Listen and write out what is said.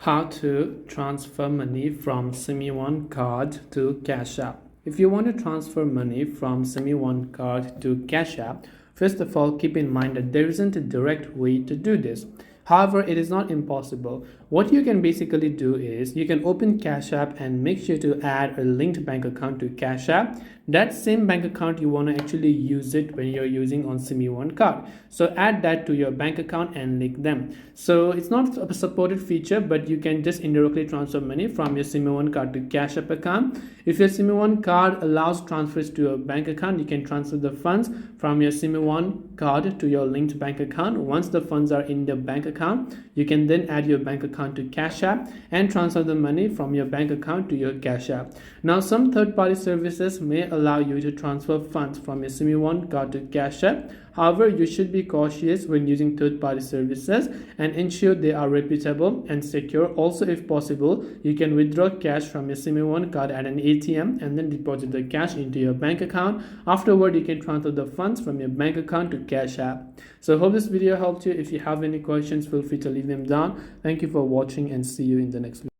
How to transfer money from Smione card to Cash App. If you want to transfer money from Smione card to Cash App, first of all, keep in mind that there isn't a direct way to do this. However, it is not impossible. What you can basically do is you can open Cash App and make sure to add a linked bank account to Cash App. That same bank account you want to actually use it when you're using on Smione card. So add that to your bank account and link them. So it's not a supported feature, but you can just indirectly transfer money from your Smione card to Cash App account. If your Smione card allows transfers to your bank account, you can transfer the funds from your Smione card to your linked bank account. Once the funds are in the bank account, you can then add your bank account to Cash App and transfer the money from your bank account to your Cash App. Now, some third-party services may allow you to transfer funds from your Smione card to Cash App. However, you should be cautious when using third-party services and ensure they are reputable and secure. Also, if possible, you can withdraw cash from your Smione card at an ATM and then deposit the cash into your bank account. Afterward, you can transfer the funds from your bank account to Cash App. So, hope this video helped you. If you have any questions, feel free to leave them down. Thank you for watching and see you in the next video.